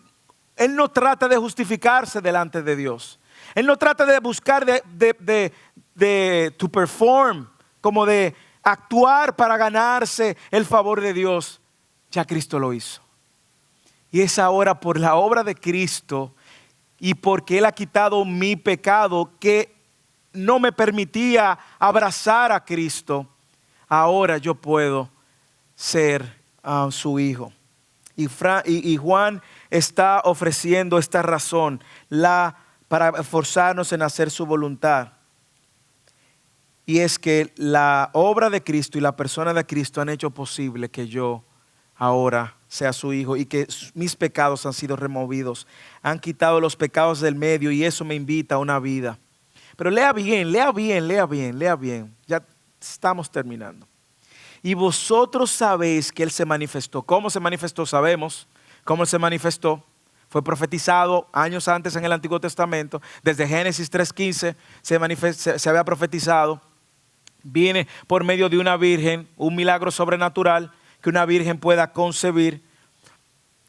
Él no trata de justificarse delante de Dios. Él no trata de buscar to perform, como de actuar para ganarse el favor de Dios. Ya Cristo lo hizo. Y es ahora por la obra de Cristo y porque Él ha quitado mi pecado que no me permitía abrazar a Cristo, ahora yo puedo ser su hijo. Y Juan está ofreciendo esta razón para esforzarnos en hacer su voluntad. Y es que la obra de Cristo y la persona de Cristo han hecho posible que yo ahora sea su hijo y que mis pecados han sido removidos. Han quitado los pecados del medio y eso me invita a una vida. Pero lea bien. Ya estamos terminando. Y vosotros sabéis que Él se manifestó. ¿Cómo se manifestó? Sabemos cómo Él se manifestó. Fue profetizado años antes en el Antiguo Testamento. Desde Génesis 3:15 se había profetizado. Viene por medio de una virgen, un milagro sobrenatural, que una virgen pueda concebir.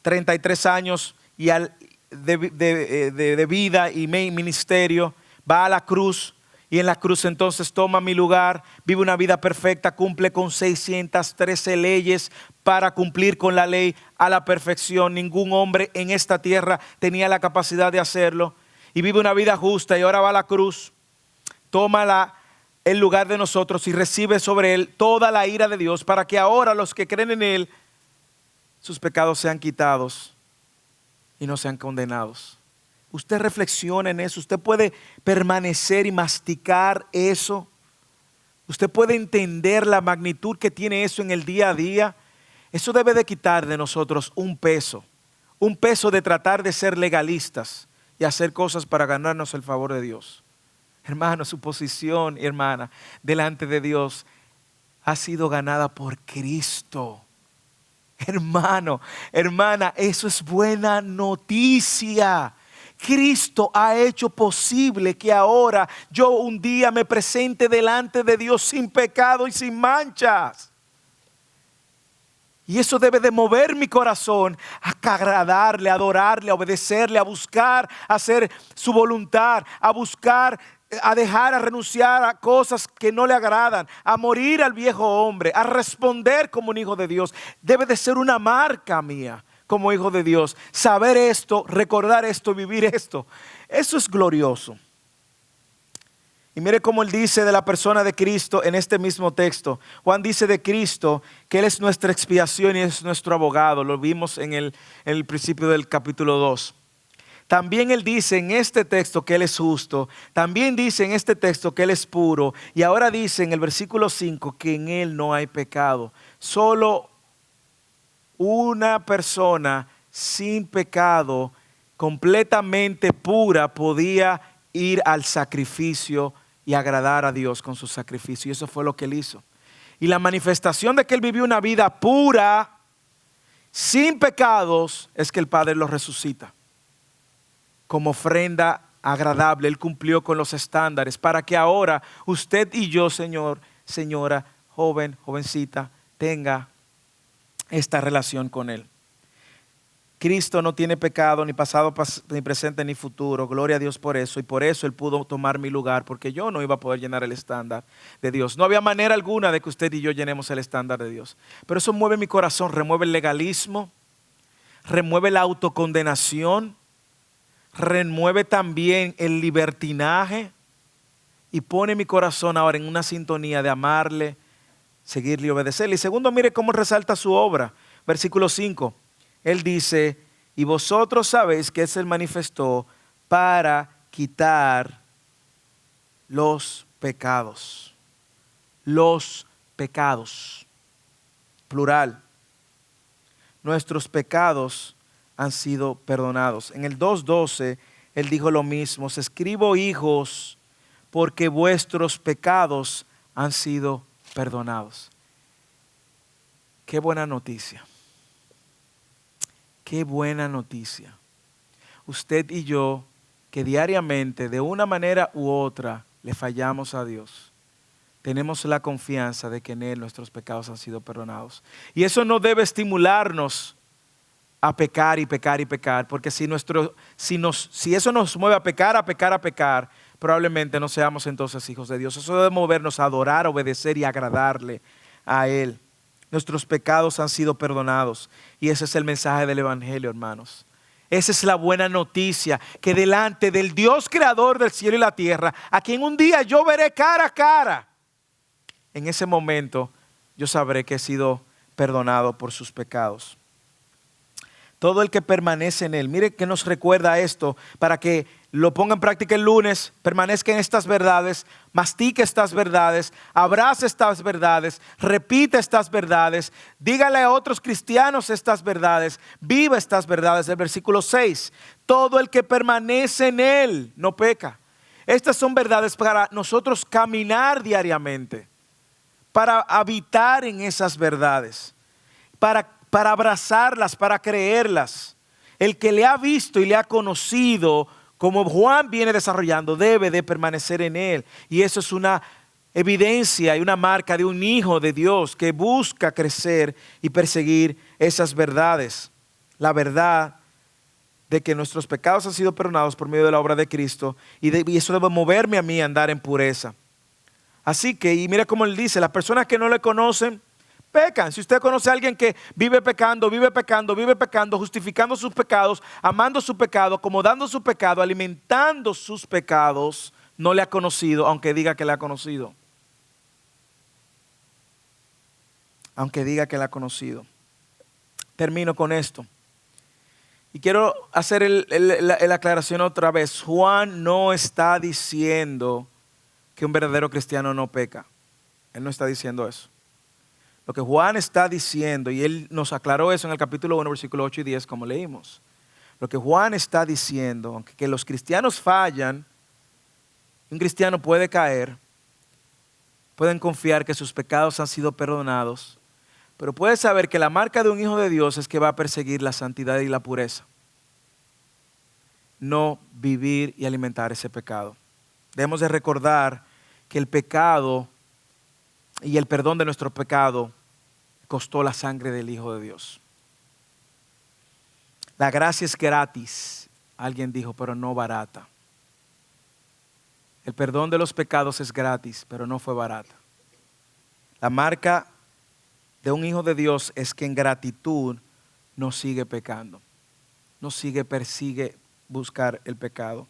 33 años de vida y ministerio. Va a la cruz. Y en la cruz entonces toma mi lugar, vive una vida perfecta, cumple con 613 leyes para cumplir con la ley a la perfección. Ningún hombre en esta tierra tenía la capacidad de hacerlo. Y vive una vida justa y ahora va a la cruz, toma el lugar de nosotros y recibe sobre Él toda la ira de Dios para que ahora los que creen en Él, sus pecados sean quitados y no sean condenados. Usted reflexiona en eso, usted puede permanecer y masticar eso. Usted puede entender la magnitud que tiene eso en el día a día. Eso debe de quitar de nosotros un peso de tratar de ser legalistas y hacer cosas para ganarnos el favor de Dios. Hermano, su posición, hermana, delante de Dios ha sido ganada por Cristo. Hermano, hermana, eso es buena noticia. Cristo ha hecho posible que ahora yo un día me presente delante de Dios sin pecado y sin manchas. Y eso debe de mover mi corazón a agradarle, a adorarle, a obedecerle, a buscar hacer su voluntad, a buscar, a dejar, a renunciar a cosas que no le agradan, a morir al viejo hombre, a responder como un hijo de Dios. Debe de ser una marca mía como hijo de Dios, saber esto, recordar esto, vivir esto. Eso es glorioso. Y mire cómo Él dice de la persona de Cristo en este mismo texto. Juan dice de Cristo que Él es nuestra expiación y es nuestro abogado. Lo vimos en el principio del capítulo 2. También Él dice en este texto que Él es justo. También dice en este texto que Él es puro. Y ahora dice en el versículo 5 que en Él no hay pecado. Solo una persona sin pecado, completamente pura, podía ir al sacrificio y agradar a Dios con su sacrificio. Y eso fue lo que Él hizo. Y la manifestación de que Él vivió una vida pura, sin pecados, es que el Padre lo resucita como ofrenda agradable. Él cumplió con los estándares para que ahora usted y yo, señor, señora, joven, jovencita, tenga esta relación con Él. Cristo no tiene pecado, ni pasado, ni presente, ni futuro. Gloria a Dios por eso. Y por eso Él pudo tomar mi lugar, porque yo no iba a poder llenar el estándar de Dios. No había manera alguna de que usted y yo llenemos el estándar de Dios. Pero eso mueve mi corazón, remueve el legalismo, remueve la autocondenación, remueve también el libertinaje y pone mi corazón ahora en una sintonía de amarle, seguirle y obedecerle. Y segundo, mire cómo resalta su obra. Versículo 5. Él dice, y vosotros sabéis que Él manifestó para quitar los pecados. Los pecados. Plural. Nuestros pecados han sido perdonados. En el 2:12, Él dijo lo mismo. Os escribo, hijos, porque vuestros pecados han sido perdonados. Qué buena noticia. Qué buena noticia. Usted y yo, que diariamente, de una manera u otra, le fallamos a Dios, tenemos la confianza de que en Él nuestros pecados han sido perdonados. Y eso no debe estimularnos a pecar y pecar y pecar, porque si eso nos mueve a pecar, probablemente no seamos entonces hijos de Dios. Eso debe movernos a adorar, obedecer y agradarle a Él. Nuestros pecados han sido perdonados y ese es el mensaje del Evangelio, hermanos. Esa es la buena noticia, que delante del Dios creador del cielo y la tierra, a quien un día yo veré cara a cara, en ese momento yo sabré que he sido perdonado por sus pecados. Todo el que permanece en Él, mire que nos recuerda esto para que lo ponga en práctica el lunes, permanezca en estas verdades, mastique estas verdades, abrace estas verdades, repite estas verdades, dígale a otros cristianos estas verdades, viva estas verdades. El versículo 6, todo el que permanece en Él no peca. Estas son verdades para nosotros caminar diariamente, para habitar en esas verdades, para abrazarlas, para creerlas. El que le ha visto y le ha conocido, como Juan viene desarrollando, debe de permanecer en Él. Y eso es una evidencia y una marca de un hijo de Dios que busca crecer y perseguir esas verdades. La verdad de que nuestros pecados han sido perdonados por medio de la obra de Cristo y eso debe moverme a mí a andar en pureza. Así que, y mira cómo él dice, las personas que no le conocen, pecan. Si usted conoce a alguien que vive pecando, justificando sus pecados, amando su pecado, acomodando su pecado, alimentando sus pecados, no le ha conocido, aunque diga que le ha conocido. Aunque diga que le ha conocido. Termino con esto. Y quiero hacer la aclaración otra vez. Juan no está diciendo que un verdadero cristiano no peca. Él no está diciendo eso. Lo que Juan está diciendo, y él nos aclaró eso en el capítulo 1, versículo 8 y 10, como leímos. Lo que Juan está diciendo, aunque que los cristianos fallan, un cristiano puede caer, pueden confiar que sus pecados han sido perdonados, pero puede saber que la marca de un hijo de Dios es que va a perseguir la santidad y la pureza. No vivir y alimentar ese pecado. Debemos de recordar que el pecado y el perdón de nuestro pecado costó la sangre del Hijo de Dios. La gracia es gratis, alguien dijo, pero no barata. El perdón de los pecados es gratis, pero no fue barata. La marca de un hijo de Dios es que en gratitud no sigue pecando, persigue buscar el pecado.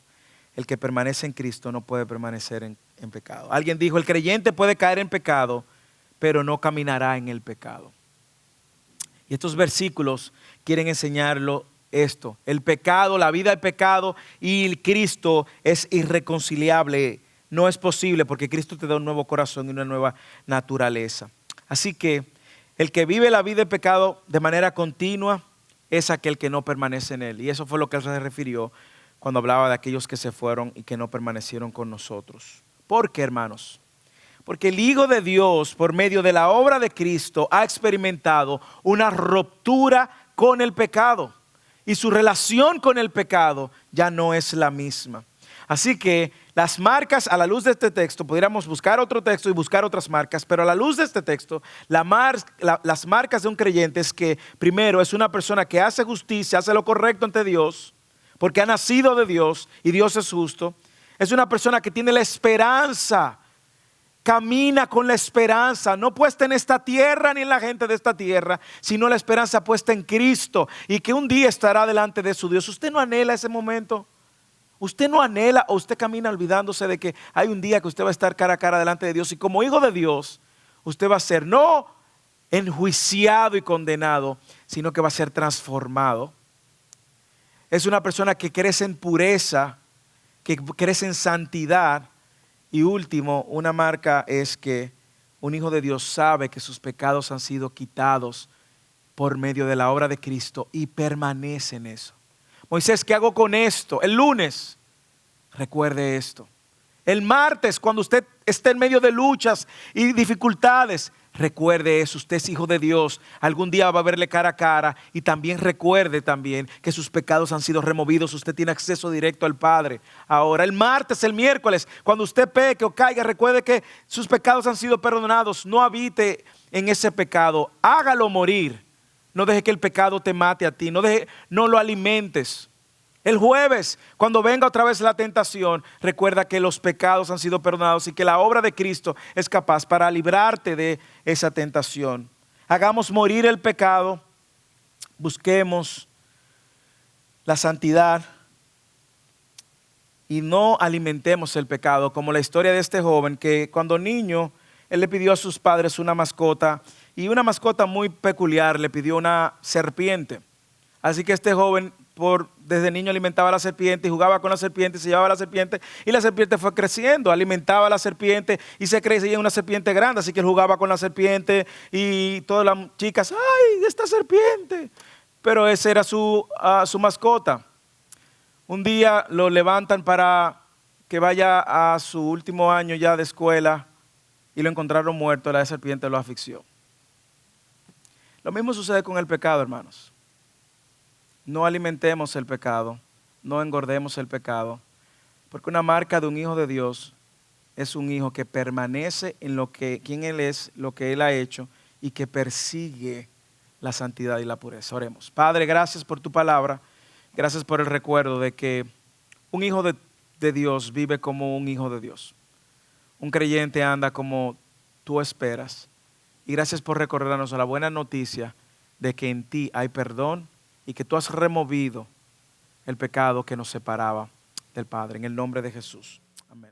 El que permanece en Cristo no puede permanecer en pecado. Alguien dijo, el creyente puede caer en pecado, pero no caminará en el pecado. Y estos versículos quieren enseñarlo esto. El pecado, la vida del pecado y el Cristo es irreconciliable. No es posible porque Cristo te da un nuevo corazón y una nueva naturaleza. Así que el que vive la vida del pecado de manera continua es aquel que no permanece en Él. Y eso fue lo que él se refirió cuando hablaba de aquellos que se fueron y que no permanecieron con nosotros. ¿Por qué, hermanos? Porque el Hijo de Dios, por medio de la obra de Cristo, ha experimentado una ruptura con el pecado. Y su relación con el pecado ya no es la misma. Así que las marcas, a la luz de este texto, pudiéramos buscar otro texto y buscar otras marcas, pero a la luz de este texto, las marcas de un creyente es que, primero, es una persona que hace justicia, hace lo correcto ante Dios, porque ha nacido de Dios y Dios es justo. Es una persona que tiene la esperanza, camina con la esperanza, no puesta en esta tierra ni en la gente de esta tierra, sino la esperanza puesta en Cristo y que un día estará delante de su Dios. ¿Usted no anhela ese momento? ¿Usted no anhela o usted camina olvidándose de que hay un día que usted va a estar cara a cara delante de Dios y como hijo de Dios, usted va a ser no enjuiciado y condenado, sino que va a ser transformado? Es una persona que crece en pureza, que crece en santidad. Y último, una marca es que un hijo de Dios sabe que sus pecados han sido quitados por medio de la obra de Cristo y permanece en eso. Moisés, ¿qué hago con esto? El lunes, recuerde esto. El martes, cuando usted esté en medio de luchas y dificultades, recuerde eso. Usted es hijo de Dios. Algún día va a verle cara a cara. Y también recuerde también que sus pecados han sido removidos. Usted tiene acceso directo al Padre. Ahora, el martes, el miércoles, cuando usted peque o caiga, recuerde que sus pecados han sido perdonados. No habite en ese pecado. Hágalo morir. No dejes que el pecado te mate a ti. No lo alimentes. El jueves, cuando venga otra vez la tentación, recuerda que los pecados han sido perdonados y que la obra de Cristo es capaz para librarte de esa tentación. Hagamos morir el pecado, busquemos la santidad y no alimentemos el pecado, como la historia de este joven que cuando niño, él le pidió a sus padres una mascota y una mascota muy peculiar, le pidió una serpiente. Así que este joven desde niño alimentaba a la serpiente y jugaba con la serpiente y se llevaba a la serpiente y la serpiente fue creciendo, alimentaba a la serpiente y se crecía en una serpiente grande, así que él jugaba con la serpiente y todas las chicas, ¡ay, esta serpiente! Pero esa era su mascota. Un día lo levantan para que vaya a su último año ya de escuela y lo encontraron muerto, la serpiente lo asfixió. Lo mismo sucede con el pecado, hermanos. No alimentemos el pecado, no engordemos el pecado, porque una marca de un hijo de Dios es un hijo que permanece en quién Él es, lo que Él ha hecho y que persigue la santidad y la pureza. Oremos. Padre, gracias por tu palabra, gracias por el recuerdo de que un hijo de Dios vive como un hijo de Dios. Un creyente anda como tú esperas. Y gracias por recordarnos la buena noticia de que en ti hay perdón y que tú has removido el pecado que nos separaba del Padre. En el nombre de Jesús. Amén.